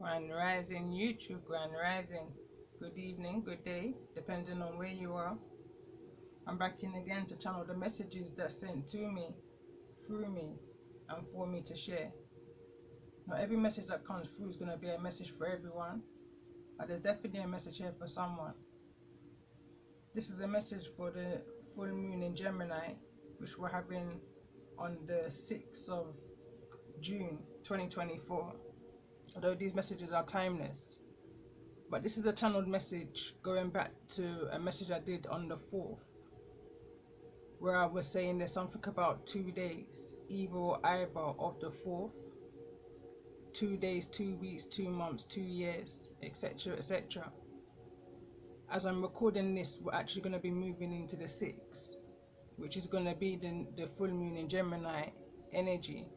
Grand Rising YouTube, Grand Rising. Good evening, good day, depending on where you are. I'm back in again to channel the messages that's sent to me, through me, and for me to share. Not every message that comes through is going to be a message for everyone, but there's definitely a message here for someone. This is a message for the full moon in Gemini, which we're having on the 6th of June 2024. Although these messages are timeless. But this is a channeled message going back to a message I did on the 4th, where I was saying there's something about 2 days, either or either of the 4th, 2 days, 2 weeks, 2 months, 2 years, etc., etc. As I'm recording this, we're actually going to be moving into the 6th, which is going to be the full moon in Gemini energy.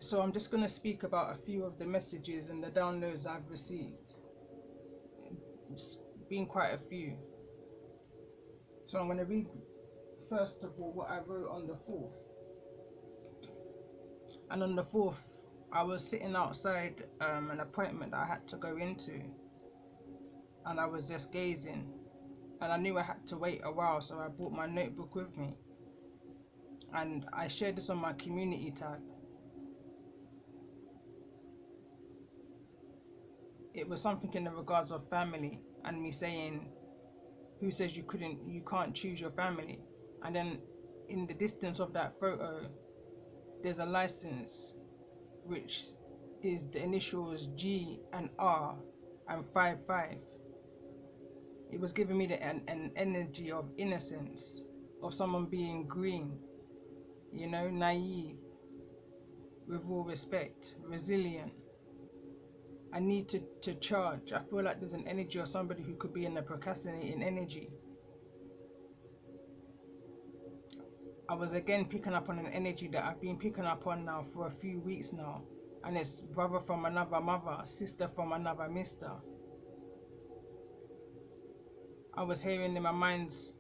So I'm just going to speak about a few of the messages and the downloads I've received. It's been quite a few. So I'm going to read first of all what I wrote on the 4th. And on the 4th, I was sitting outside an appointment that I had to go into. And I was just gazing. And I knew I had to wait a while, so I brought my notebook with me. And I shared this on my community tab. It was something in the regards of family and me saying, who says you can't choose your family? And then in the distance of that photo, there's a license which is the initials G and R and 55. It was giving me an energy of innocence, of someone being green, you know, naive, with all respect, resilient. I need to charge. I feel like there's an energy of somebody who could be in a procrastinating energy. I was again picking up on an energy that I've been picking up on now for a few weeks now. And it's brother from another mother, sister from another mister. I was hearing in my minds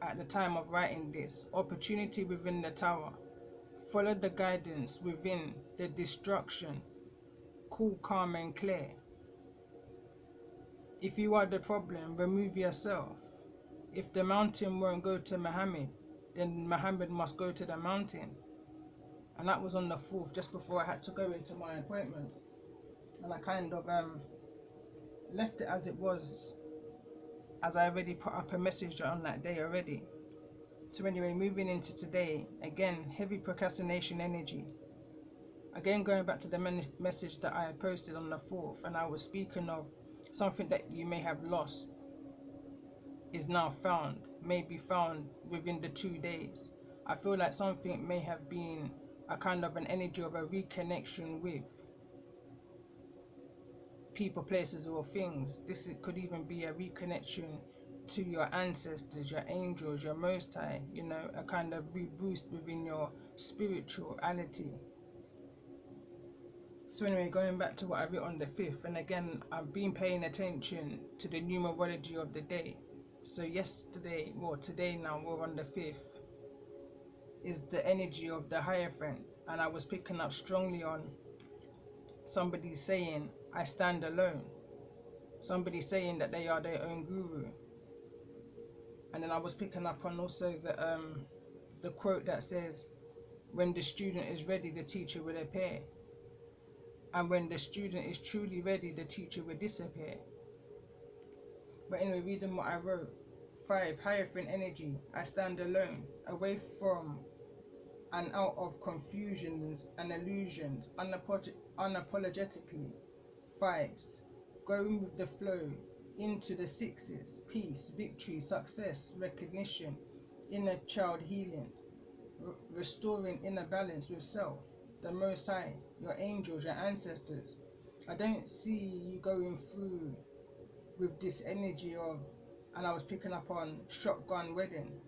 at the time of writing this, opportunity within the tower. Follow the guidance within the destruction. Cool, calm and clear. If you are the problem, remove yourself. If the mountain won't go to Muhammad, then Muhammad must go to the mountain. And that was on the 4th, just before I had to go into my appointment. And I kind of left it as it was, as I already put up a message on that day already. So anyway, moving into today, again, heavy procrastination energy. Again, going back to the message that I posted on the 4th, and I was speaking of something that you may have lost is now found, may be found within the 2 days. I feel like something may have been a kind of an energy of a reconnection with people, places or things. This could even be a reconnection to your ancestors, your angels, your most high, you know, a kind of reboost within your spirituality. So anyway, going back to what I wrote on the 5th, and again, I've been paying attention to the numerology of the day. So yesterday, well today now, we're on the 5th, is the energy of the Hierophant. And I was picking up strongly on somebody saying, I stand alone. Somebody saying that they are their own guru. And then I was picking up on also the quote that says, when the student is ready, the teacher will appear. And when the student is truly ready, the teacher will disappear. But anyway, reading what I wrote. 5. Hierophant energy. I stand alone, away from and out of confusions and illusions, unapologetically. 5s. Going with the flow into the 6s. Peace, victory, success, recognition, inner child healing, restoring inner balance with self, the Most High, your angels, your ancestors. I don't see you going through with this energy of, and I was picking up on shotgun wedding,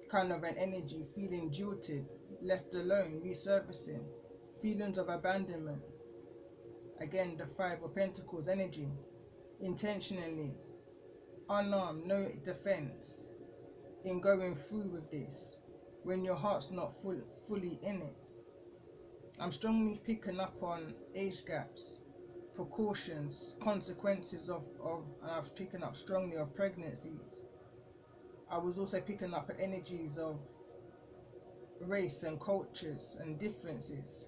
kind of an energy, feeling jilted, left alone, resurfacing, feelings of abandonment. Again, the 5 of Pentacles energy, intentionally, unarmed, no defense, in going through with this, when your heart's not fully in it. I'm strongly picking up on age gaps, precautions, consequences and I was picking up strongly of pregnancies. I was also picking up energies of race and cultures and differences.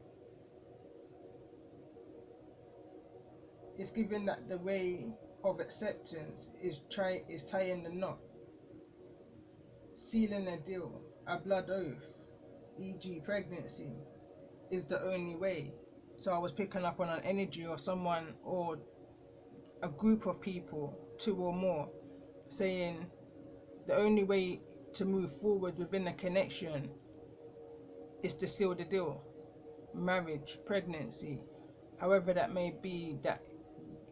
It's given that the way of acceptance is tying the knot, sealing a deal, a blood oath, e.g. pregnancy, is the only way. So I was picking up on an energy of someone or a group of people, two or more, saying the only way to move forward within a connection is to seal the deal. Marriage, pregnancy, however that may be, that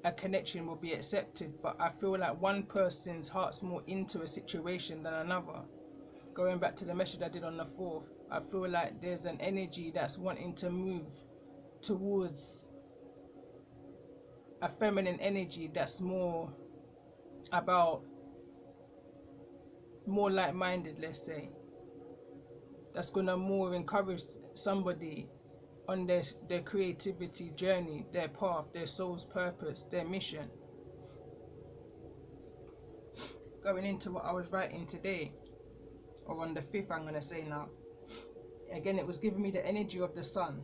a connection will be accepted. But I feel like one person's heart's more into a situation than another. Going back to the message I did on the 4th, I feel like there's an energy that's wanting to move towards a feminine energy that's more about, more like-minded, let's say, that's gonna more encourage somebody on their creativity journey, their path, their soul's purpose, their mission. Going into what I was writing today, or on the 5th, I'm gonna say now. Again, it was giving me the energy of the sun,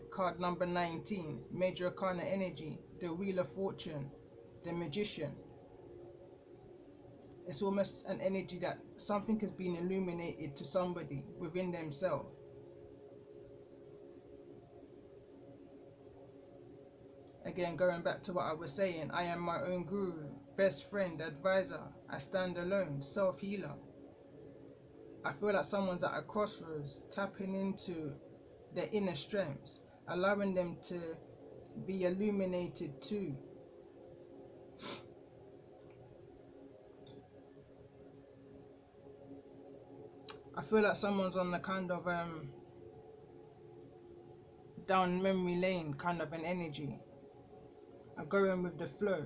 card number 19, major arcana energy, the wheel of fortune, the magician. It's almost an energy that something has been illuminated to somebody within themselves. Again, going back to what I was saying, I am my own guru, best friend, advisor. I stand alone, self-healer. I feel like someone's at a crossroads, tapping into their inner strengths, allowing them to be illuminated too. I feel like someone's on the kind of down memory lane kind of an energy, going with the flow,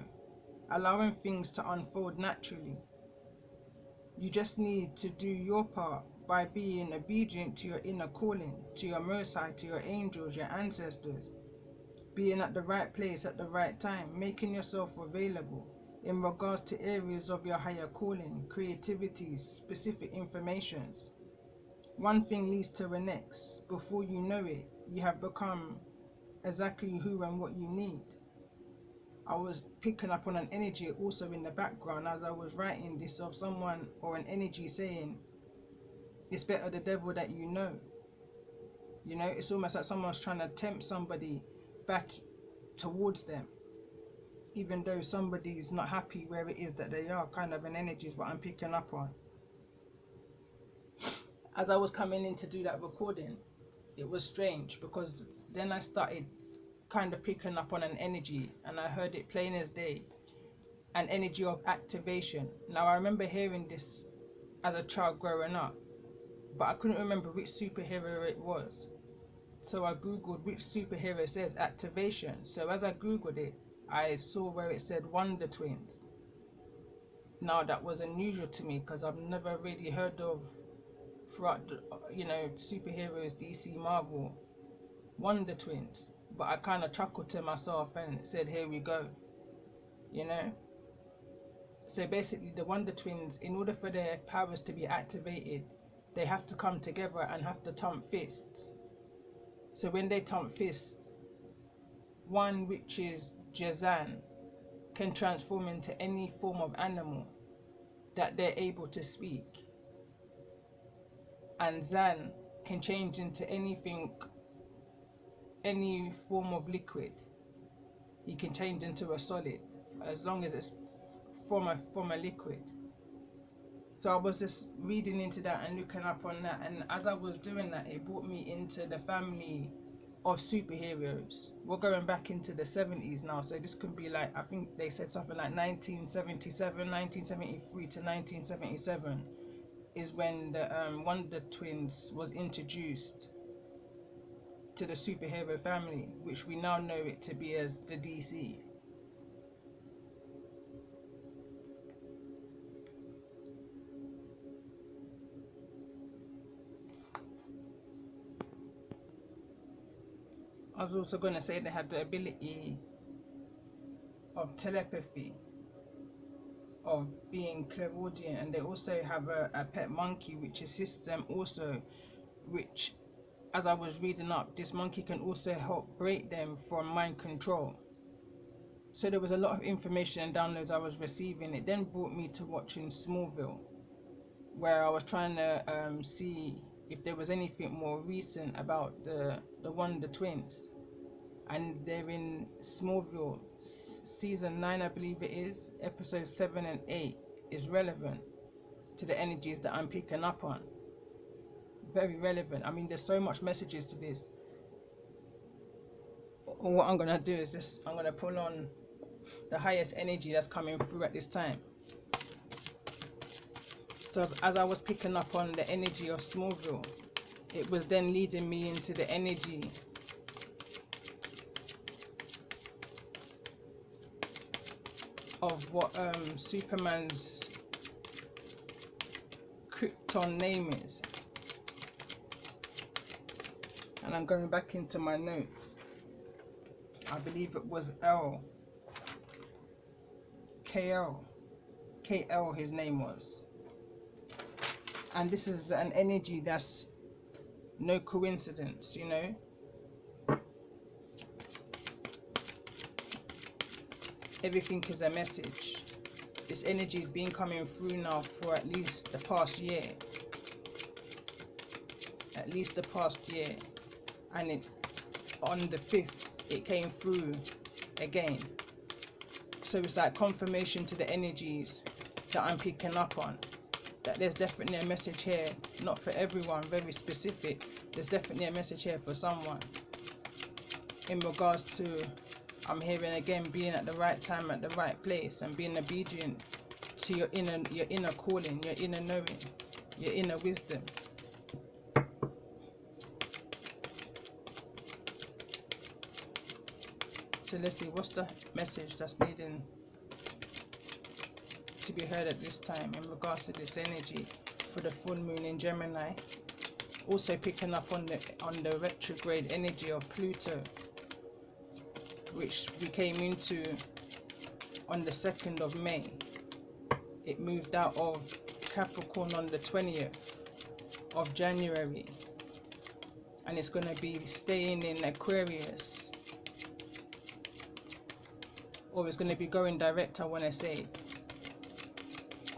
allowing things to unfold naturally. You just need to do your part by being obedient to your inner calling, to your Most High, to your angels, your ancestors, being at the right place at the right time, making yourself available in regards to areas of your higher calling, creativities, specific informations. One thing leads to the next. Before you know it, you have become exactly who and what you need. I was picking up on an energy also in the background as I was writing this, of someone or an energy saying, it's better the devil that you know. You know, it's almost like someone's trying to tempt somebody back towards them, even though somebody's not happy where it is that they are. Kind of an energy is what I'm picking up on. As I was coming in to do that recording, it was strange because then I started kind of picking up on an energy, and I heard it plain as day, an energy of activation. Now I remember hearing this as a child growing up, but I couldn't remember which superhero it was. So I googled which superhero says activation. So as I googled it, I saw where it said Wonder Twins. Now that was unusual to me because I've never really heard of, throughout the, superheroes, DC, Marvel, Wonder Twins. But I kind of chuckled to myself and said, here we go, you know. So basically the Wonder Twins, in order for their powers to be activated, they have to come together and have to thump fists. So when they thump fists, one, which is Jazan, can transform into any form of animal that they're able to speak. And Zan can change into anything, any form of liquid. He can change into a solid as long as it's from a liquid. So I was just reading into that and looking up on that, and as I was doing that, it brought me into the family of superheroes. We're going back into the 70s now, so this could be like, I think they said something like 1977, 1973 to 1977 is when the Wonder Twins was introduced to the superhero family, which we now know it to be as the DC. I was also going to say they have the ability of telepathy, of being clairaudient, and they also have a pet monkey which assists them also, which, as I was reading up, this monkey can also help break them from mind control. So there was a lot of information and downloads I was receiving. It then brought me to watching Smallville, where I was trying to see if there was anything more recent about the Wonder Twins. And they're in Smallville, season 9, I believe it is, episodes 7 and 8 is relevant to the energies that I'm picking up on. Very relevant. I mean, there's so much messages to this. What I'm gonna do is this: I'm gonna pull on the highest energy that's coming through at this time. So as I was picking up on the energy of Smallville, it was then leading me into the energy of what Superman's Krypton name is. And I'm going back into my notes. I believe it was KL his name was. And this is an energy that's no coincidence, you know. Everything is a message. This energy has been coming through now for at least the past year. At least the past year. And it, on the 5th, it came through again. So it's like confirmation to the energies that I'm picking up on. That there's definitely a message here, not for everyone, very specific. There's definitely a message here for someone. In regards to, I'm hearing again, being at the right time, at the right place, and being obedient to your inner calling, your inner knowing, your inner wisdom. So let's see, what's the message that's needing to be heard at this time in regards to this energy for the full moon in Gemini? Also picking up on the retrograde energy of Pluto, which we came into on the 2nd of May. It moved out of Capricorn on the 20th of January, and it's going to be staying in Aquarius, or it's going to be going direct, I want to say,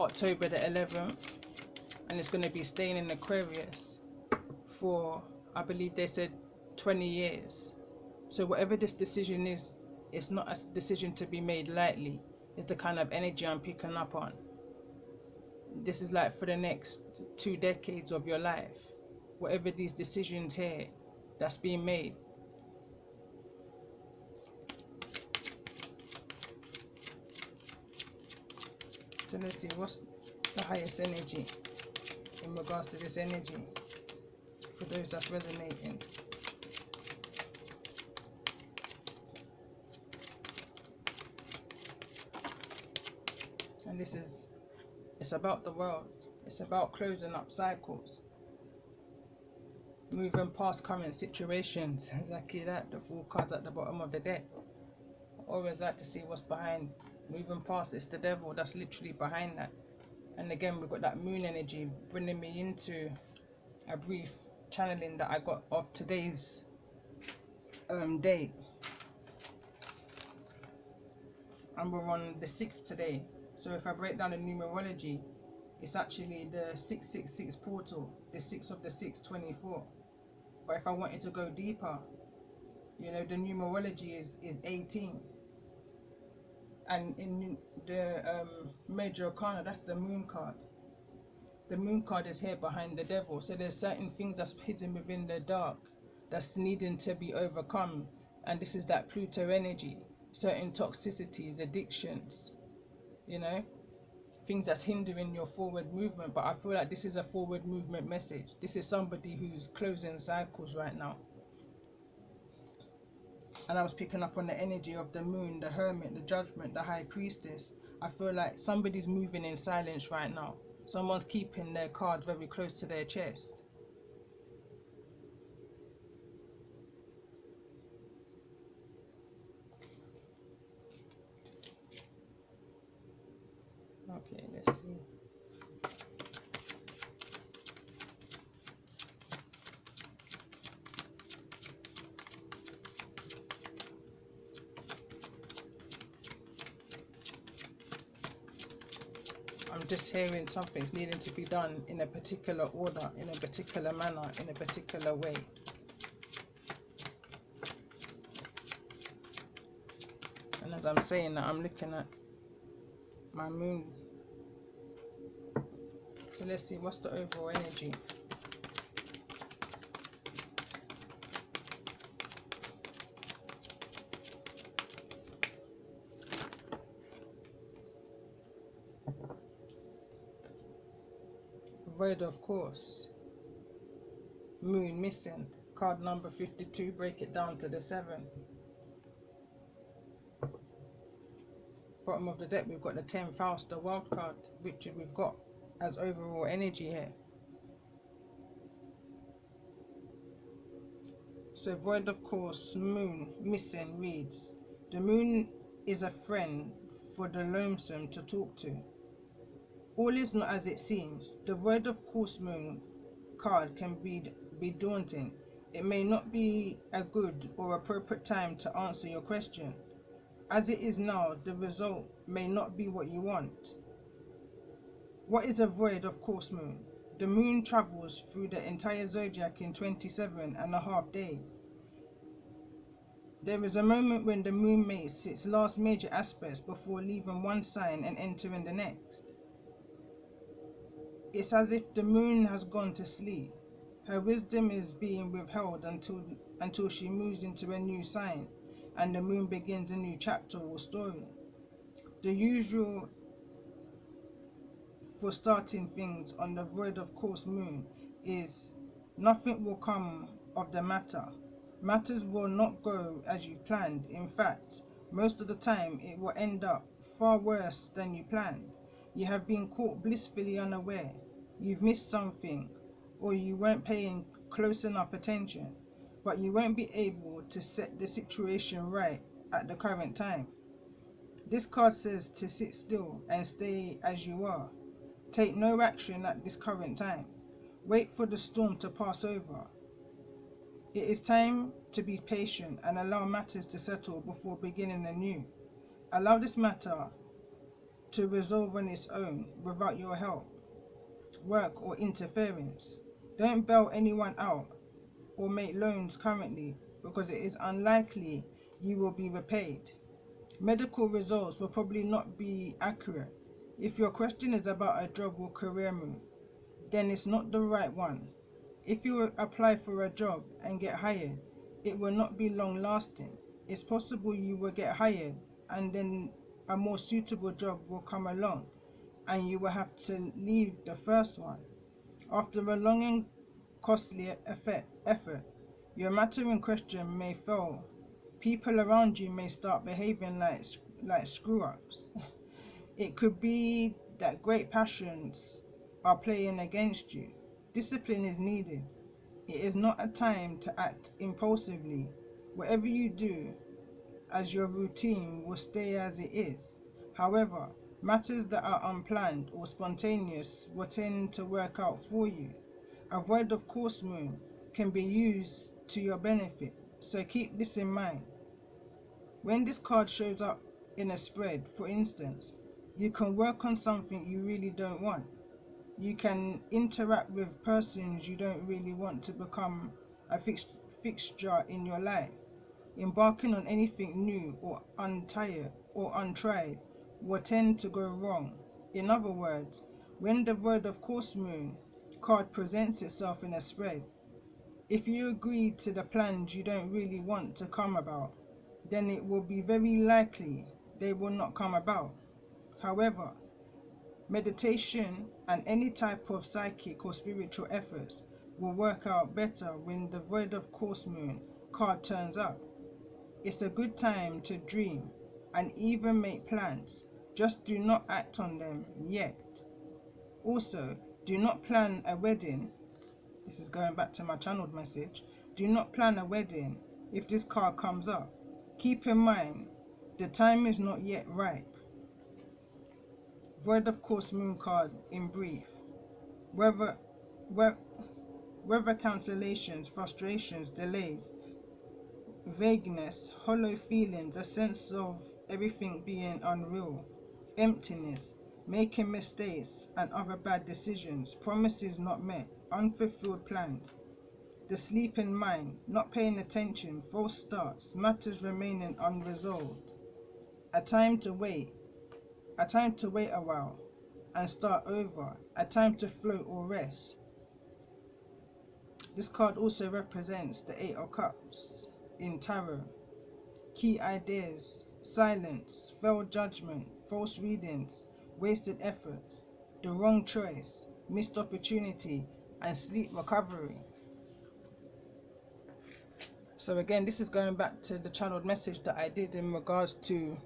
October the 11th, and it's going to be staying in Aquarius for, I believe they said, 20 years. So whatever this decision is, it's not a decision to be made lightly. It's the kind of energy I'm picking up on. This is like for the next 2 decades of your life. Whatever these decisions here that's being made. So let's see, what's the highest energy in regards to this energy for those that's resonating. And this is, it's about the world. It's about closing up cycles, moving past current situations. Exactly that, the 4 cards at the bottom of the deck. I always like to see what's behind. Moving past, it's the devil that's literally behind that. And again, we've got that moon energy bringing me into a brief channeling that I got of today's date. And we're on the 6th today. So if I break down the numerology, it's actually the 666 portal, the 6 of the 624. But if I wanted to go deeper, you know, the numerology is 18. And in the major arcana, that's the moon card. The moon card is here behind the devil. So there's certain things that's hidden within the dark that's needing to be overcome. And this is that Pluto energy. Certain toxicities, addictions, you know, things that's hindering your forward movement. But I feel like this is a forward movement message. This is somebody who's closing cycles right now. And I was picking up on the energy of the moon, the hermit, the judgment, the high priestess. I feel like somebody's moving in silence right now. Someone's keeping their card very close to their chest. Okay, let's see. I'm just hearing something's needing to be done in a particular order, in a particular manner, in a particular way. And as I'm saying that, I'm looking at my moon. So let's see, what's the overall energy? Void, of course. Moon missing. Card number 52, break it down to the 7. Bottom of the deck, we've got the 10th house, the world card, which we've got as overall energy here. So void, of course, moon missing reads, the moon is a friend for the lonesome to talk to. All is not as it seems. The void, of course, moon card can be daunting. It may not be a good or appropriate time to answer your question. As it is now, the result may not be what you want. What is a void, of course, moon? The moon travels through the entire zodiac in 27.5 days. There is a moment when the moon makes its last major aspects before leaving one sign and entering the next. It's as if the moon has gone to sleep. Her wisdom is being withheld until she moves into a new sign and the moon begins a new chapter or story. The usual for starting things on the void, of course, moon is nothing will come of the matter. Matters will not go as you planned. In fact, most of the time it will end up far worse than you planned. You have been caught blissfully unaware. You've missed something, or you weren't paying close enough attention, but you won't be able to set the situation right at the current time. This card says to sit still and stay as you are. Take no action at this current time. Wait for the storm to pass over. It is time to be patient and allow matters to settle before beginning anew. Allow this matter to resolve on its own without your help, work, or interference. Don't bail anyone out or make loans currently because it is unlikely you will be repaid. Medical results will probably not be accurate. If your question is about a job or career move, then it's not the right one. If you apply for a job and get hired, it will not be long lasting. It's possible you will get hired and then a more suitable job will come along and you will have to leave the first one. After a long and costly effort, your matter in question may fail. People around you may start behaving like screw-ups. It could be that great passions are playing against you. Discipline is needed. It is not a time to act impulsively. Whatever you do as your routine will stay as it is. However, matters that are unplanned or spontaneous will tend to work out for you. A void, of course, moon can be used to your benefit, so keep this in mind. When this card shows up in a spread, for instance, you can work on something you really don't want. You can interact with persons you don't really want to become a fixture in your life. Embarking on anything new or untried will tend to go wrong. In other words, when the void, of course, moon card presents itself in a spread, if you agree to the plans you don't really want to come about, then it will be very likely they will not come about. However, meditation and any type of psychic or spiritual efforts will work out better when the void, of course, moon card turns up. It's a good time to dream and even make plans. Just do not act on them yet. Also, do not plan a wedding. This is going back to my channeled message. Do not plan a wedding if this card comes up. Keep in mind, the time is not yet ripe. Void of course moon card in brief. Weather, we- weather cancellations, frustrations, delays, vagueness, hollow feelings, a sense of everything being unreal, emptiness, making mistakes and other bad decisions, promises not met, unfulfilled plans, the sleeping mind, not paying attention, false starts, matters remaining unresolved, a time to wait, a while and start over, a time to float or rest. This card also represents the Eight of Cups in Tarot. Key ideas, silence, failed judgment, false readings, wasted efforts, the wrong choice, missed opportunity, and sleep recovery. So again, this is going back to the channeled message that I did in regards to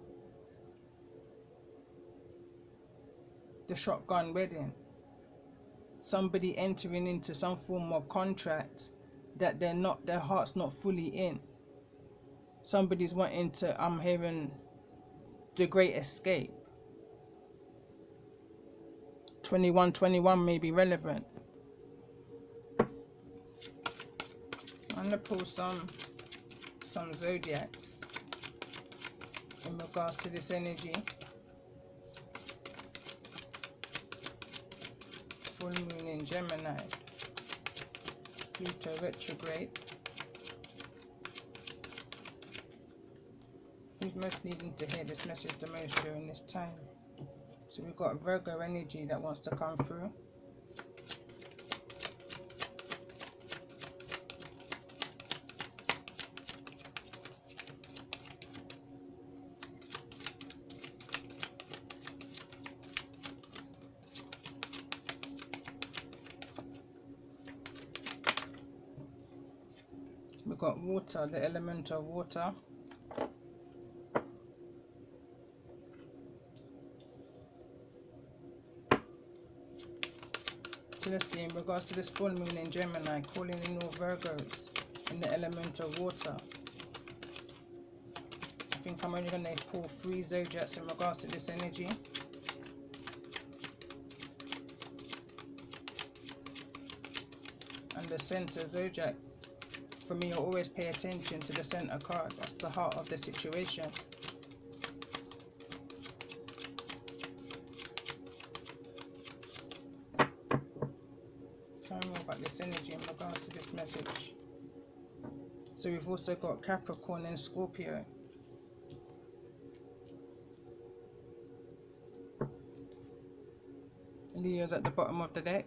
the shotgun wedding. Somebody entering into some form of contract that their heart's not fully in. Somebody's wanting to, I'm hearing the great escape. 2121 may be relevant. I'm gonna pull some zodiacs in regards to this energy. Full moon in Gemini, Pluto retrograde. Who's most needing to hear this message the most during this time? So we've got Virgo energy that wants to come through. We've got water, the element of water. So let's see, in regards to this full moon in Gemini, calling in all Virgos in the element of water. I think I'm only going to pull 3 zodiacs in regards to this energy. And the center zodiac, for me, I always pay attention to the center card. That's the heart of the situation. Tell me more about this energy in regards to this message. So we've also got Capricorn and Scorpio. Leo's at the bottom of the deck.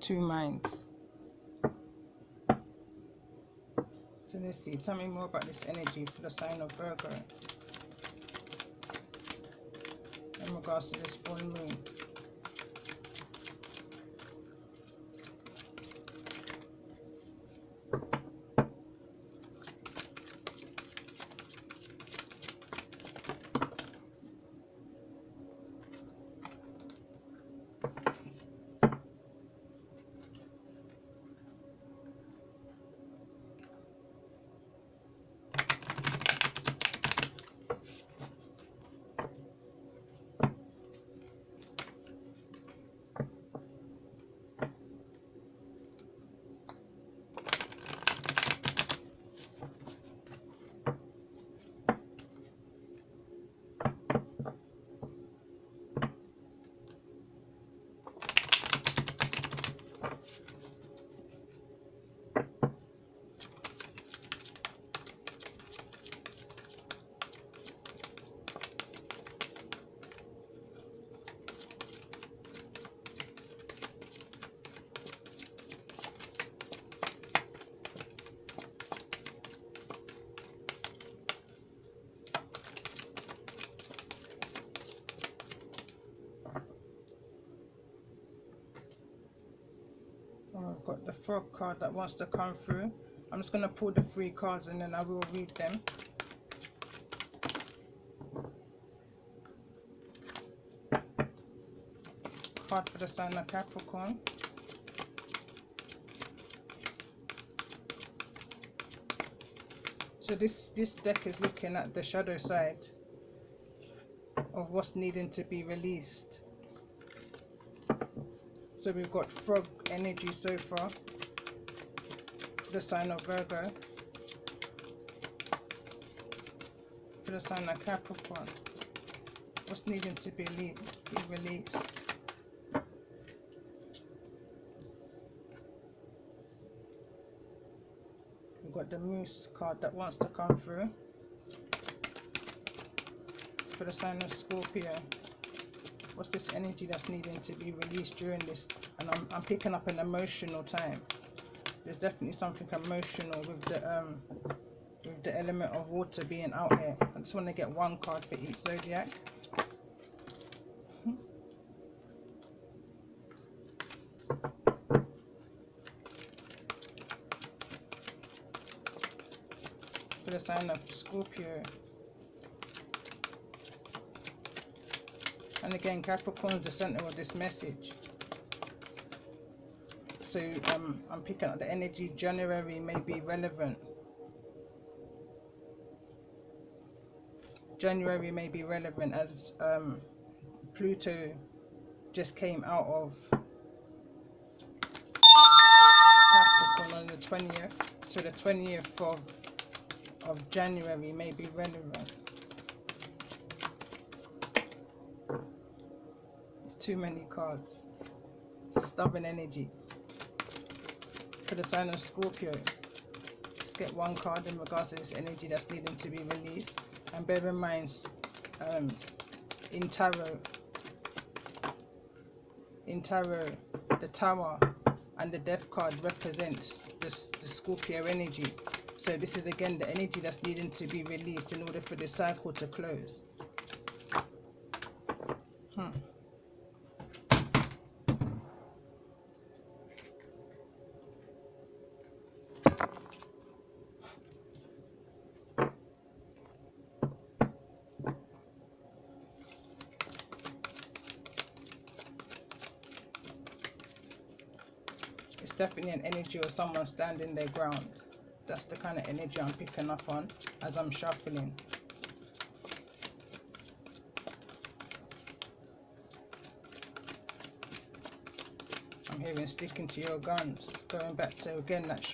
Two minds. So let's see, tell me more about this energy for the sign of Virgo in regards to this full moon. I've got the frog card that wants to come through. I'm just going to pull the 3 cards and then I will read them. card for the sign of Capricorn. So this deck is looking at the shadow side of what's needing to be released. So we've got frog energy so far, the sign of Virgo, for the sign of Capricorn, what's needing to be released. We've got the Moose card that wants to come through, for the sign of Scorpio. What's this energy that's needing to be released during this? And I'm picking up an emotional time. There's definitely something emotional with the element of water being out here. I just want to get one card for each zodiac. For the sign of Scorpio. And again, Capricorn is the center of this message. So I'm picking up the energy. January may be relevant. January may be relevant as Pluto just came out of Capricorn on the 20th. So the 20th of January may be relevant. It's too many cards. Stubborn energy. For the sign of Scorpio, let's get one card in regards to this energy that's needing to be released. And bear in mind, in tarot, the Tower and the Death card represents the Scorpio energy. So this is again the energy that's needing to be released in order for the cycle to close. It's definitely an energy of someone standing their ground. That's the kind of energy I'm picking up on as I'm shuffling. I'm hearing sticking to your guns, going back to again that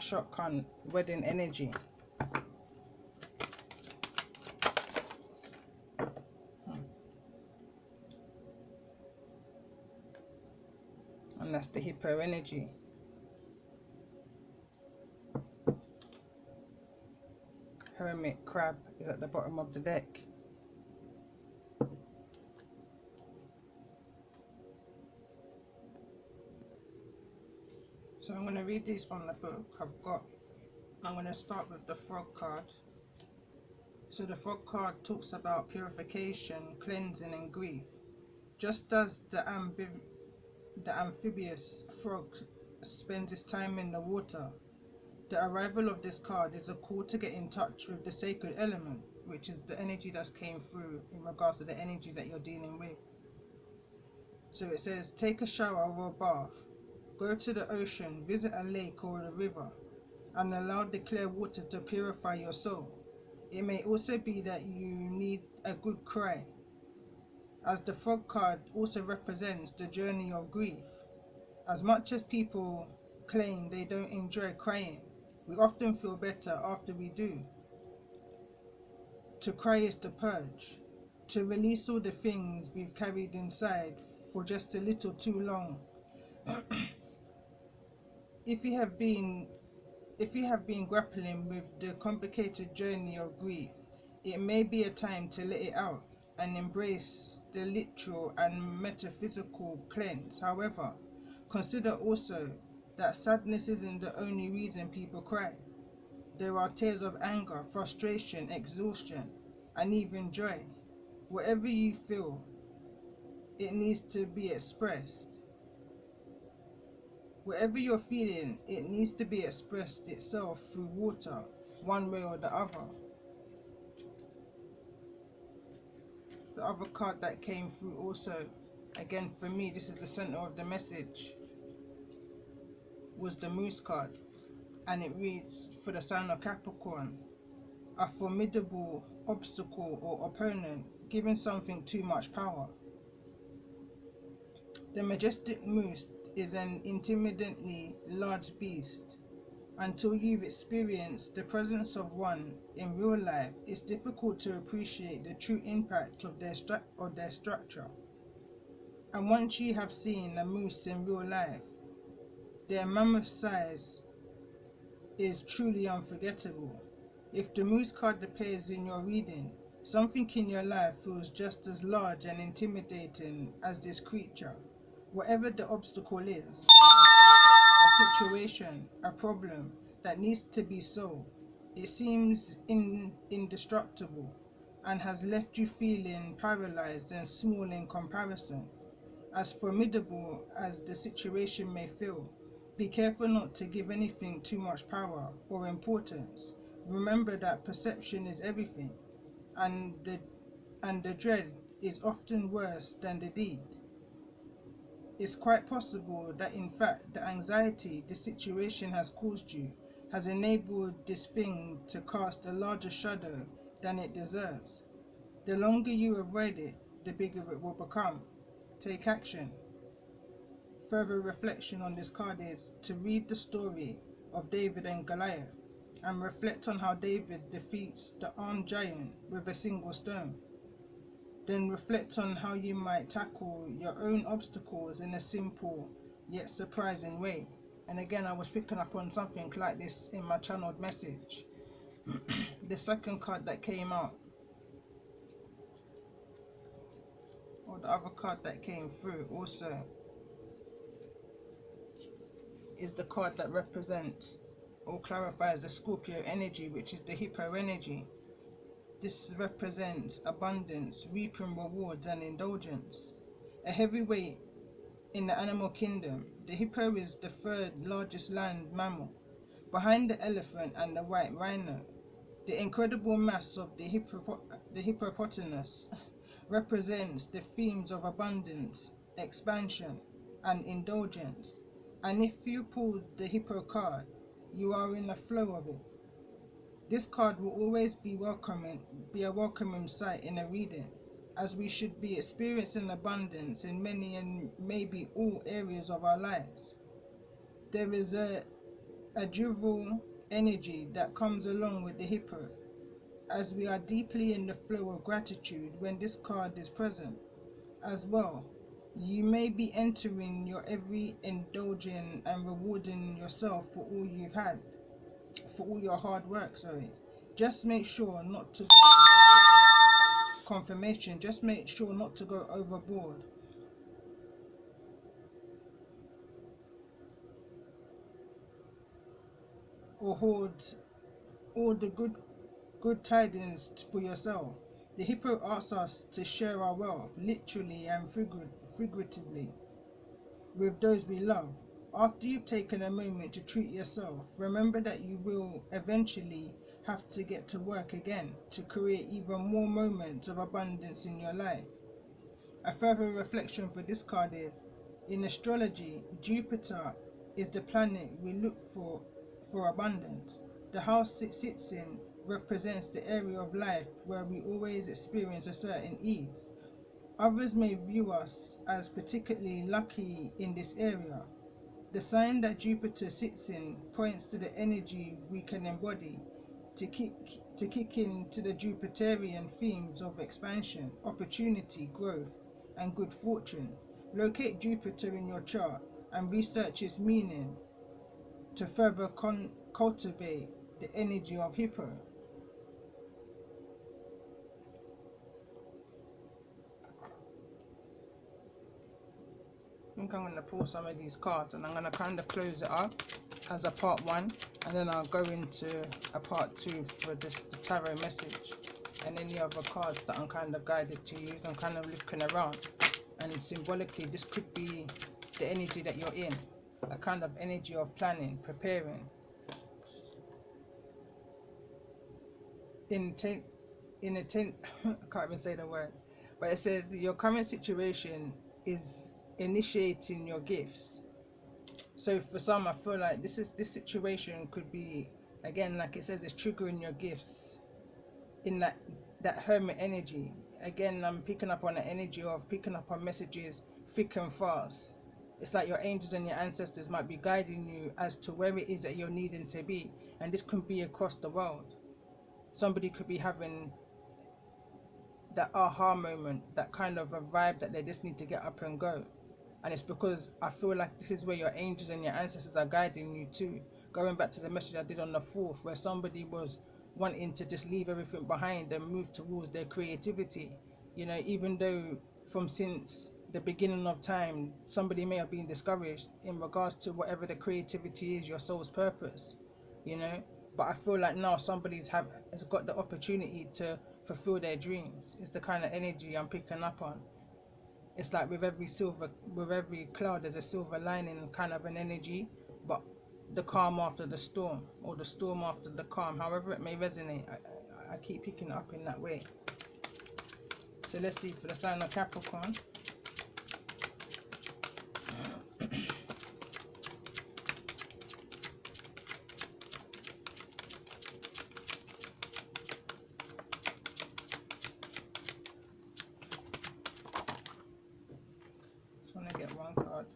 shotgun wedding energy. And that's the hippo energy. Hermit crab is at the bottom of the deck. So I'm going to read these from the book I'm going to start with the frog card. So the frog card talks about purification, cleansing and grief. Just as the amphibious frog spends its time in the water, the arrival of this card is a call to get in touch with the sacred element, which is the energy that's came through in regards to the energy that you're dealing with. So it says, take a shower or a bath, go to the ocean, visit a lake or a river, and allow the clear water to purify your soul. It may also be that you need a good cry, as the frog card also represents the journey of grief. As much as people claim they don't enjoy crying, we often feel better after we do. To cry is to purge, to release all the things we've carried inside for just a little too long. If you have been grappling with the complicated journey of grief, it may be a time to let it out and embrace the literal and metaphysical cleanse. However, consider also that sadness isn't the only reason people cry. There are tears of anger, frustration, exhaustion, and even joy. Whatever you feel, it needs to be expressed. Whatever you're feeling, it needs to be expressed itself through water, one way or the other. The other card that came through also Again, for me, this is the center of the message, was the Moose card. And it reads, for the sign of Capricorn, a formidable obstacle or opponent giving something too much power. The majestic moose is an intimidatingly large beast. Until you've experienced the presence of one in real life, it's difficult to appreciate the true impact of their structure. And once you have seen a moose in real life, their mammoth size is truly unforgettable. If the moose card appears in your reading, something in your life feels just as large and intimidating as this creature. Whatever the obstacle is, a situation, a problem that needs to be solved, it seems indestructible and has left you feeling paralyzed and small in comparison. As formidable as the situation may feel, be careful not to give anything too much power or importance. Remember that perception is everything, and the dread is often worse than the deed. It's quite possible that in fact the anxiety the situation has caused you has enabled this thing to cast a larger shadow than it deserves. The longer you avoid it, the bigger it will become. Take action. Further reflection on this card is to read the story of David and Goliath and reflect on how David defeats the armed giant with a single stone. Then reflect on how you might tackle your own obstacles in a simple yet surprising way. And again, I was picking up on something like this in my channeled message. The second card that came out, or the other card that came through also, is the card that represents or clarifies the Scorpio energy, which is the Hippo energy. This represents abundance, reaping rewards and indulgence. A heavyweight in the animal kingdom, the hippo is the third largest land mammal, behind the elephant and the white rhino. The incredible mass of the hippopotamus represents the themes of abundance, expansion, and indulgence. And if you pull the hippo card, you are in the flow of it. This card will always be a welcoming sight in a reading, as we should be experiencing abundance in many and maybe all areas of our lives. There is a jovial energy that comes along with the hippo, as we are deeply in the flow of gratitude when this card is present. As well, you may be entering your every indulging and rewarding yourself for all you've had, for all your hard work, Just make sure not to confirmation, just make sure not to go overboard or hoard all the good tidings for yourself. The hippo asks us to share our wealth, literally and figuratively, with those we love. After you've taken a moment to treat yourself, remember that you will eventually have to get to work again to create even more moments of abundance in your life. A further reflection for this card is, in astrology, Jupiter is the planet we look for abundance. The house it sits in represents the area of life where we always experience a certain ease. Others may view us as particularly lucky in this area. The sign that Jupiter sits in points to the energy we can embody to kick into the Jupiterian themes of expansion, opportunity, growth, and good fortune. Locate Jupiter in your chart and research its meaning to further cultivate the energy of Hippo. I think I'm going to pull some of these cards and I'm going to kind of close it up as a part one, and then I'll go into a part two for this tarot message and any other cards that I'm kind of guided to use. I'm kind of looking around, and symbolically this could be the energy that you're in, a kind of energy of planning, preparing, I can't even say the word, but it says your current situation is initiating your gifts. So for some, I feel like this situation could be, again, like it says, it's triggering your gifts in that hermit energy. Again, I'm picking up on the energy of picking up on messages thick and fast. It's like your angels and your ancestors might be guiding you as to where it is that you're needing to be, and this can be across the world. Somebody could be having that aha moment, that kind of a vibe that they just need to get up and go. And it's because I feel like this is where your angels and your ancestors are guiding you to. Going back to the message I did on the 4th, where somebody was wanting to just leave everything behind and move towards their creativity. You know, even though since the beginning of time, somebody may have been discouraged in regards to whatever the creativity is, your soul's purpose, you know. But I feel like now has got the opportunity to fulfill their dreams. It's the kind of energy I'm picking up on. It's like with every cloud, there's a silver lining, kind of an energy, but the calm after the storm, or the storm after the calm, however it may resonate, I keep picking it up in that way. So let's see for the sign of Capricorn. Just want to get one card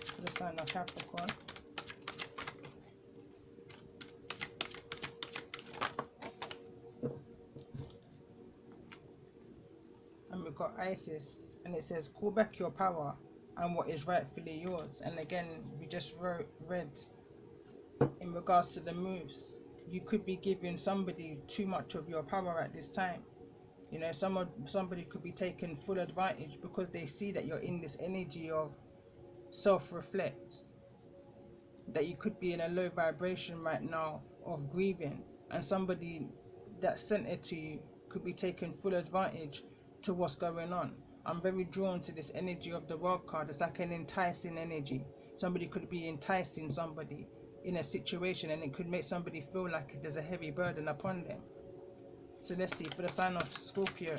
for the sign of Capricorn. And we've got Isis, and it says, call back your power and what is rightfully yours. And again, we just read in regards to the moves, you could be giving somebody too much of your power at this time. You know, somebody could be taking full advantage because they see that you're in this energy of self-reflect, that you could be in a low vibration right now of grieving, and somebody that's centered to you could be taking full advantage to what's going on. I'm very drawn to this energy of the World card. It's like an enticing energy. Somebody could be enticing somebody in a situation, and it could make somebody feel like there's a heavy burden upon them. So let's see for the sign of Scorpio.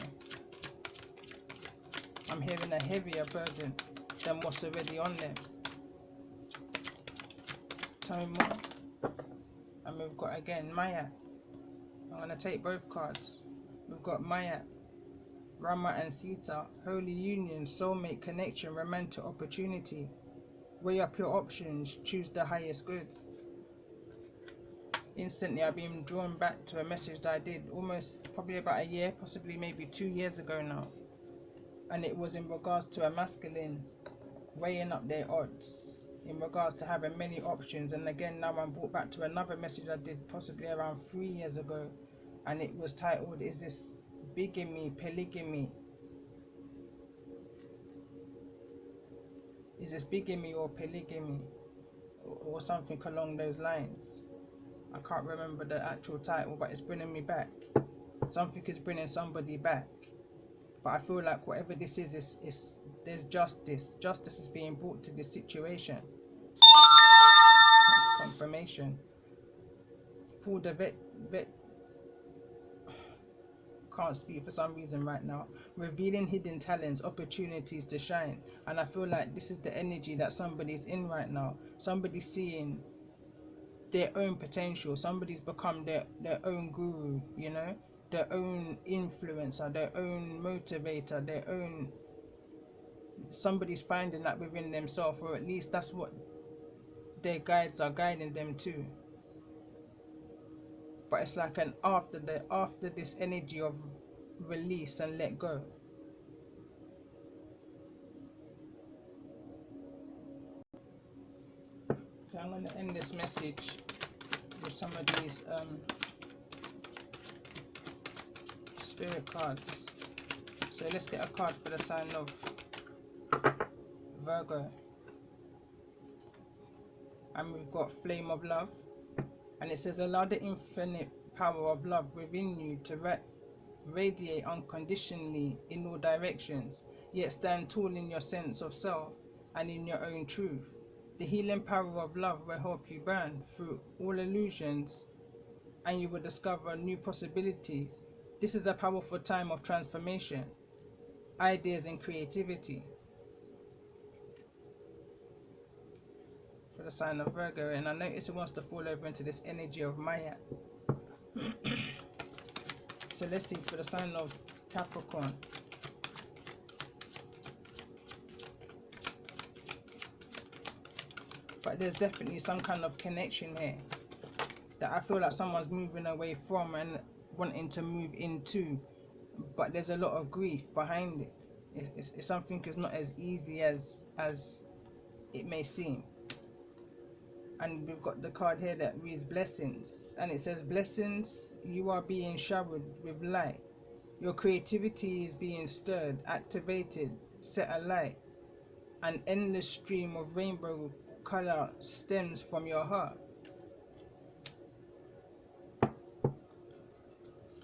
I'm hearing a heavier burden than what's already on them. Tell me more. And we've got again Maya. I'm going to take both cards. We've got Maya, Rama and Sita, holy union, soulmate connection, romantic opportunity. Weigh up your options, choose the highest good. Instantly I've been drawn back to a message that I did probably about a year, possibly maybe 2 years ago now. And it was in regards to a masculine weighing up their odds, in regards to having many options. And again, now I'm brought back to another message I did possibly around 3 years ago, and it was titled, is this bigamy, polygamy? Is this bigamy or polygamy, or something along those lines? I can't remember the actual title, but it's bringing me back. Something is bringing somebody back. But I feel like whatever this is there's justice. Justice is being brought to this situation. Confirmation. Pull the vet. Can't speak for some reason right now. Revealing hidden talents, opportunities to shine. And I feel like this is the energy that somebody's in right now. Somebody's seeing their own potential. Somebody's become their own guru, you know, their own influencer, their own motivator, their own, somebody's finding that within themselves, or at least that's what their guides are guiding them to. But it's like an after this energy of release and let go. Okay, I'm going to end this message with some of these spirit cards. So let's get a card for the sign of Virgo. And we've got Flame of Love. And it says, allow the infinite power of love within you to radiate unconditionally in all directions, yet stand tall in your sense of self and in your own truth. The healing power of love will help you burn through all illusions, and you will discover new possibilities. This is a powerful time of transformation, ideas and creativity. for the sign of Virgo, and I notice it wants to fall over into this energy of Maya. So let's see for the sign of Capricorn. But there's definitely some kind of connection here that I feel like someone's moving away from and wanting to move into, but there's a lot of grief behind it. It's something that's not as easy as it may seem. And we've got the card here that reads blessings, and it says, blessings, you are being showered with light. Your creativity is being stirred, activated, set alight. An endless stream of rainbow color stems from your heart.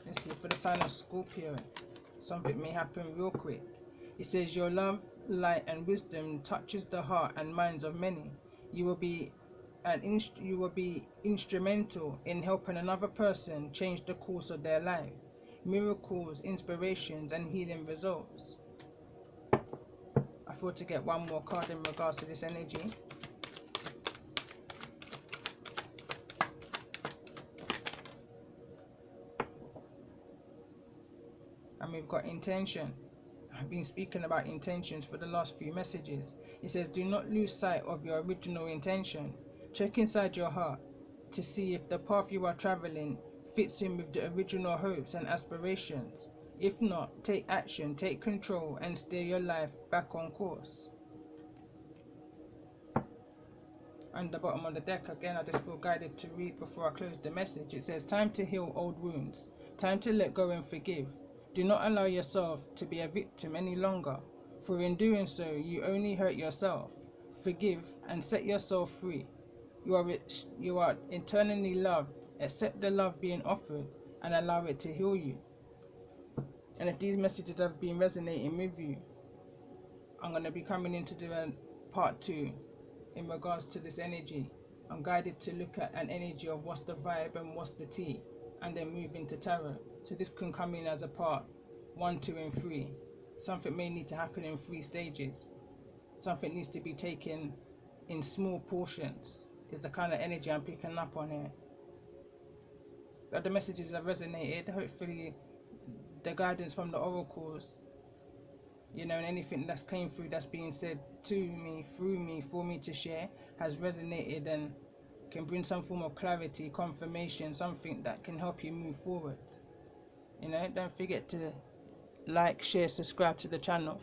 Let's see for the sign of Scorpio. Something may happen real quick. It says, your love, light and wisdom touches the heart and minds of many. You will be instrumental in helping another person change the course of their life. Miracles, inspirations and healing results. I thought to get one more card in regards to this energy. And we've got intention. I've been speaking about intentions for the last few messages. It says, do not lose sight of your original intention. Check inside your heart to see if the path you are traveling fits in with the original hopes and aspirations. If not, take action, take control and steer your life back on course. And the bottom of the deck, again, I just feel guided to read before I close the message. It says, time to heal old wounds. Time to let go and forgive. Do not allow yourself to be a victim any longer, for in doing so, you only hurt yourself. Forgive and set yourself free. You are eternally loved. Accept the love being offered and allow it to heal you. And if these messages have been resonating with you, I'm going to be coming in to do a part 2 in regards to this energy. I'm guided to look at an energy of what's the vibe and what's the tea, and then move into tarot. So this can come in as a part 1, 2 and 3. Something may need to happen in 3 stages. Something needs to be taken in small portions, is the kind of energy I'm picking up on here. But the messages have resonated. Hopefully the guidance from the oracles, and anything that's came through, that's being said to me, through me, for me to share, has resonated and can bring some form of clarity, confirmation, something that can help you move forward. Don't forget to like, share, subscribe to the channel.